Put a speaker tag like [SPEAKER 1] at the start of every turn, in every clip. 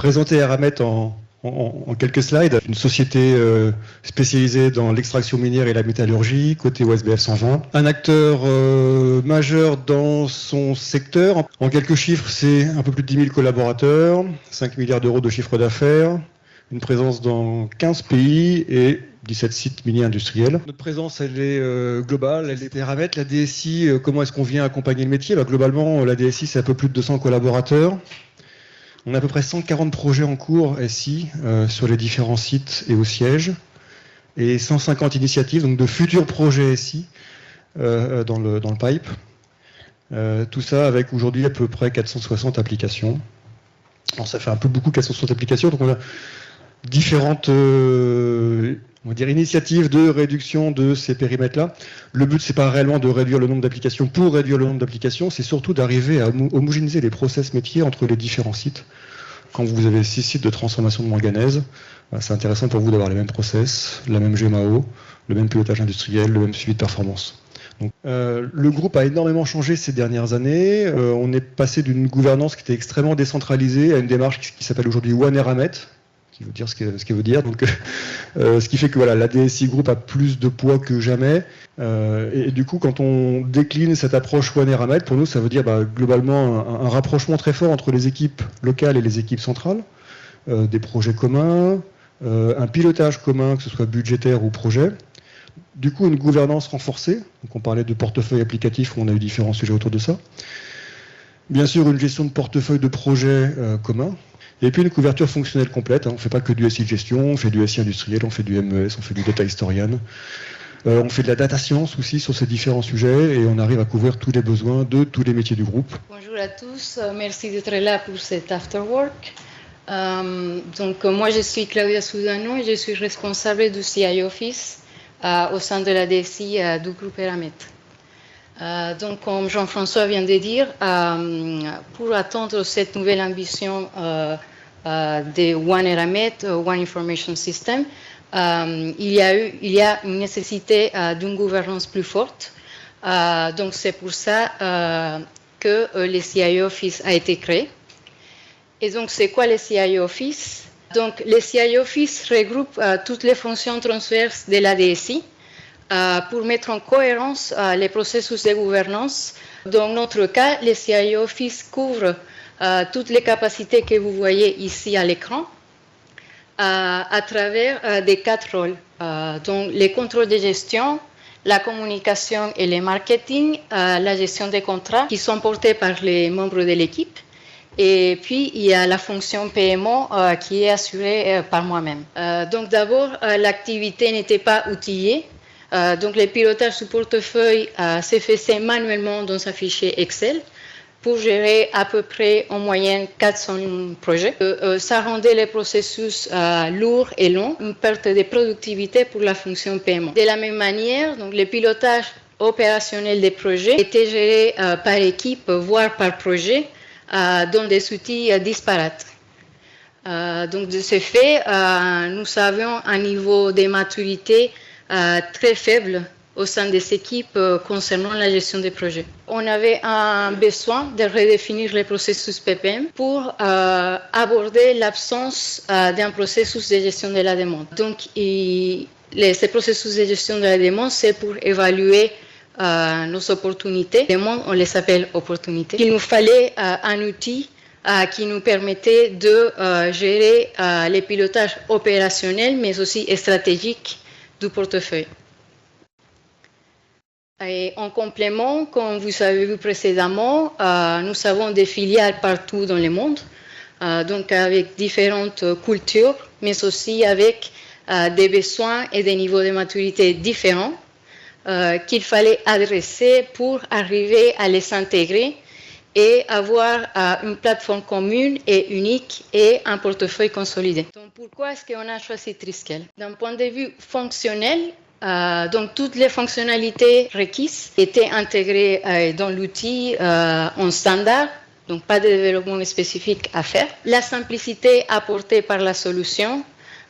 [SPEAKER 1] présenter Eramet en quelques slides. Une société spécialisée dans l'extraction minière et la métallurgie, côté OSBF 120. Un acteur majeur dans son secteur. En quelques chiffres, c'est un peu plus de 10 000 collaborateurs, 5 milliards d'euros de chiffre d'affaires, une présence dans 15 pays et 17 sites miniers industriels. Notre présence, elle est globale, elle est Eramet. La DSI, comment est-ce qu'on vient accompagner le métier? Globalement, la DSI, c'est un peu plus de 200 collaborateurs. On a à peu près 140 projets en cours SI sur les différents sites et au siège, et 150 initiatives, donc de futurs projets SI dans le pipe. Tout ça avec aujourd'hui à peu près 460 applications. Alors ça fait un peu beaucoup 460 applications, donc on a différentes initiatives de réduction de ces périmètres-là. Le but, c'est pas réellement de réduire le nombre d'applications pour réduire le nombre d'applications, c'est surtout d'arriver à homogénéiser les process métiers entre les différents sites. Quand vous avez 6 sites de transformation de manganèse, c'est intéressant pour vous d'avoir les mêmes process, la même GMAO, le même pilotage industriel, le même suivi de performance. Donc, le groupe a énormément changé ces dernières années. On est passé d'une gouvernance qui était extrêmement décentralisée à une démarche qui s'appelle aujourd'hui One Eramet, qui veut dire ce qu'elle veut dire. Donc, ce qui fait que voilà, la DSI Group a plus de poids que jamais. Et du coup, quand on décline cette approche One Eramet, pour nous, ça veut dire globalement un rapprochement très fort entre les équipes locales et les équipes centrales, des projets communs, un pilotage commun, que ce soit budgétaire ou projet. Du coup, une gouvernance renforcée. Donc, on parlait de portefeuille applicatif, où on a eu différents sujets autour de ça. Bien sûr, une gestion de portefeuille de projets communs. Et puis une couverture fonctionnelle complète. On ne fait pas que du SI de gestion, on fait du SI industriel, on fait du MES, on fait du data historian. On fait de la data science aussi sur ces différents sujets et on arrive à couvrir tous les besoins de tous les métiers du groupe.
[SPEAKER 2] Bonjour à tous, merci d'être là pour cet afterwork. Donc moi je suis Claudia Soudano et je suis responsable du CI Office au sein de la DSI du groupe Eramet. Donc comme Jean-François vient de dire, pour atteindre cette nouvelle ambition de One Eramet, One Information System, il y a une nécessité d'une gouvernance plus forte. Donc c'est pour ça que le CI Office a été créé. Et donc c'est quoi le CI Office? Donc le CI Office regroupe toutes les fonctions transverses de la DSI pour mettre en cohérence les processus de gouvernance. Dans notre cas, le CI Office couvre toutes les capacités que vous voyez ici à l'écran à travers des 4 rôles. Donc les contrôles de gestion, la communication et le marketing, la gestion des contrats qui sont portés par les membres de l'équipe. Et puis, il y a la fonction PMO qui est assurée par moi-même. Donc d'abord, l'activité n'était pas outillée. Donc le pilotage du portefeuille se faisait manuellement dans un fichier Excel pour gérer à peu près en moyenne 400 projets. Ça rendait le processus lourd et long, une perte de productivité pour la fonction PMO. De la même manière, donc, le pilotage opérationnel des projets était géré par équipe, voire par projet, dans des outils disparates. Donc de ce fait, nous avions un niveau de maturité très faible au sein des équipes concernant la gestion des projets. On avait un besoin de redéfinir les processus PPM pour aborder l'absence d'un processus de gestion de la demande. Donc, ces processus de gestion de la demande, c'est pour évaluer nos opportunités. Les demandes, on les appelle opportunités. Il nous fallait un outil qui nous permettait de gérer les pilotages opérationnels, mais aussi stratégiques du portefeuille. Et en complément, comme vous avez vu précédemment, nous avons des filiales partout dans le monde, donc avec différentes cultures, mais aussi avec des besoins et des niveaux de maturité différents qu'il fallait adresser pour arriver à les intégrer et avoir une plateforme commune et unique et un portefeuille consolidé. Donc pourquoi est-ce qu'on a choisi Triskel? D'un point de vue fonctionnel, donc toutes les fonctionnalités requises étaient intégrées dans l'outil en standard, donc pas de développement spécifique à faire. La simplicité apportée par la solution,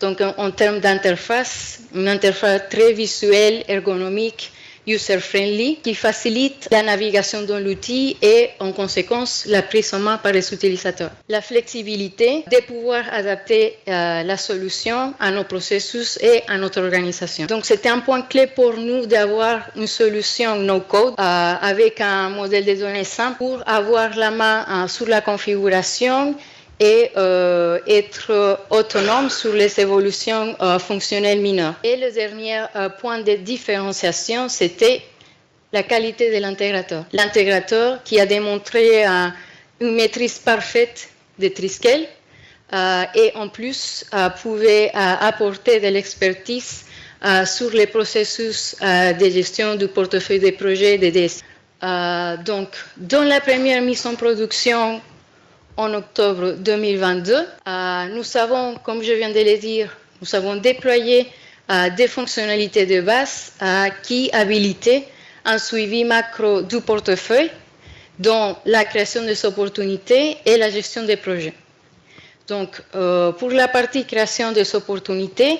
[SPEAKER 2] donc en termes d'interface, une interface très visuelle, ergonomique, user-friendly qui facilite la navigation dans l'outil et en conséquence la prise en main par les utilisateurs. La flexibilité de pouvoir adapter la solution à nos processus et à notre organisation. Donc c'était un point clé pour nous d'avoir une solution no-code avec un modèle de données simple pour avoir la main sur la configuration et être autonome sur les évolutions fonctionnelles mineures. Et le dernier point de différenciation, c'était la qualité de l'intégrateur. L'intégrateur qui a démontré une maîtrise parfaite de Triskel et en plus pouvait apporter de l'expertise sur les processus de gestion du portefeuille des projets de DSI. Donc, dans la première mise en production en octobre 2022, nous avons, comme je viens de le dire, nous avons déployé des fonctionnalités de base qui habilitaient un suivi macro du portefeuille, dont la création des opportunités et la gestion des projets. Donc, pour la partie création des opportunités,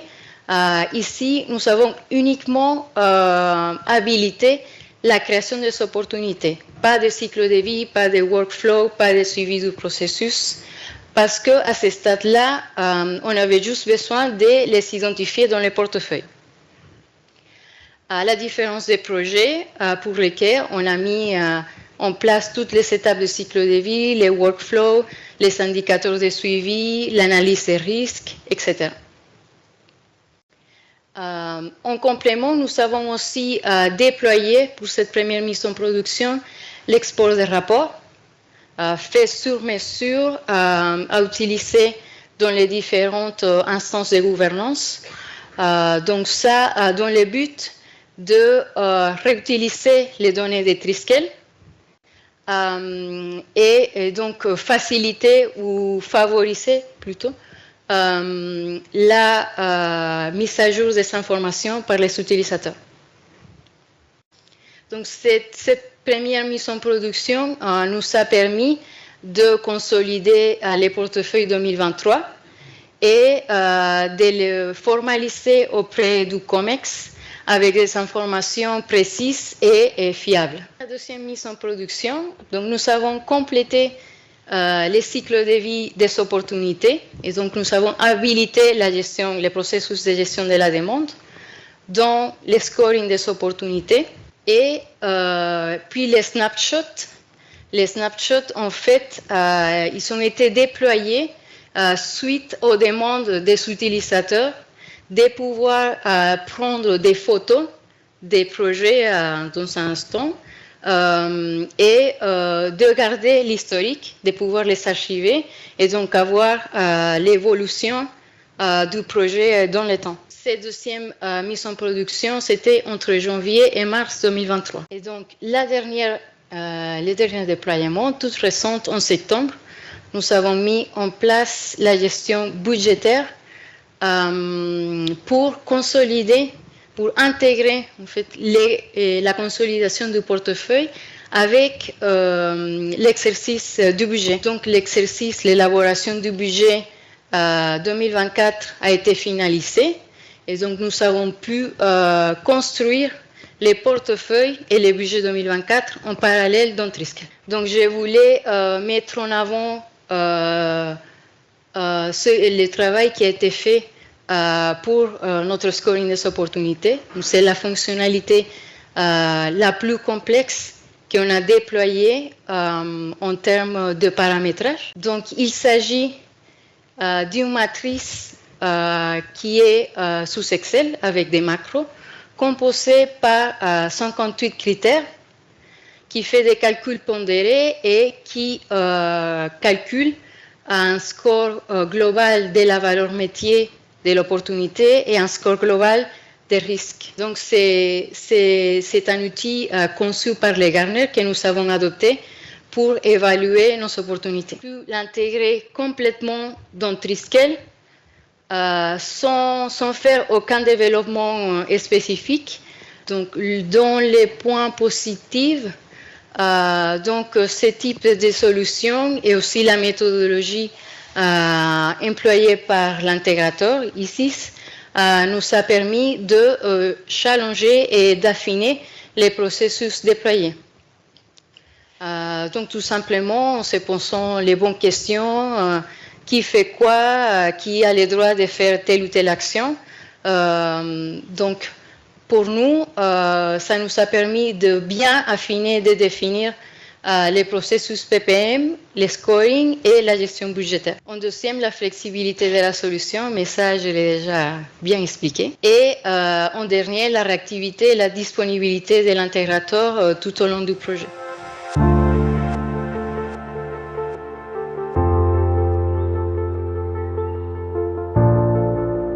[SPEAKER 2] ici, nous avons uniquement habilité la création des opportunités. Pas de cycle de vie, pas de workflow, pas de suivi du processus, parce qu'à ce stade-là, on avait juste besoin de les identifier dans les portefeuilles. À la différence des projets pour lesquels on a mis en place toutes les étapes de cycle de vie, les workflows, les indicateurs de suivi, l'analyse des risques, etc. En complément, nous avons aussi déployé pour cette première mise en production l'export des rapports fait sur mesure à utiliser dans les différentes instances de gouvernance. Donc ça, dans le but de réutiliser les données de Triskel et donc faciliter ou favoriser plutôt la mise à jour des informations par les utilisateurs. Donc cette première mise en production nous a permis de consolider les portefeuilles 2023 et de le formaliser auprès du COMEX avec des informations précises et fiables. La deuxième mise en production, donc nous avons complété les cycles de vie des opportunités et donc nous avons habilité la gestion, les processus de gestion de la demande, dont le scoring des opportunités et puis les snapshots. Les snapshots, en fait, ils ont été déployés suite aux demandes des utilisateurs de pouvoir prendre des photos des projets dans un instant et de garder l'historique, de pouvoir les archiver et donc avoir l'évolution du projet dans le temps. Cette deuxième mise en production, c'était entre janvier et mars 2023. Et donc, le dernier déploiement, tout récent en septembre, nous avons mis en place la gestion budgétaire pour consolider, pour intégrer en fait, la consolidation du portefeuille avec l'exercice du budget. Donc l'exercice, l'élaboration du budget 2024 a été finalisé et donc nous avons pu construire les portefeuilles et les budgets 2024 en parallèle dans Triskel. Donc je voulais mettre en avant le travail qui a été fait pour notre scoring des opportunités. C'est la fonctionnalité la plus complexe qu'on a déployée en termes de paramétrage. Donc il s'agit d'une matrice qui est sous Excel avec des macros composée par 58 critères qui fait des calculs pondérés et qui calcule un score global de la valeur métier de l'opportunité et un score global des risques. Donc c'est un outil conçu par les Gartner que nous avons adopté pour évaluer nos opportunités. L'intégrer complètement dans Triskel sans faire aucun développement spécifique. Donc dans les points positifs, donc ce type de solution et aussi la méthodologie employée par l'intégrateur ISIS nous a permis de challenger et d'affiner les processus déployés. Donc tout simplement, en se posant les bonnes questions, qui fait quoi, qui a le droit de faire telle ou telle action. Donc pour nous, ça nous a permis de bien affiner, de définir les processus PPM, le scoring et la gestion budgétaire. En deuxième, la flexibilité de la solution, mais ça, je l'ai déjà bien expliqué. Et en dernier, la réactivité et la disponibilité de l'intégrateur tout au long du projet.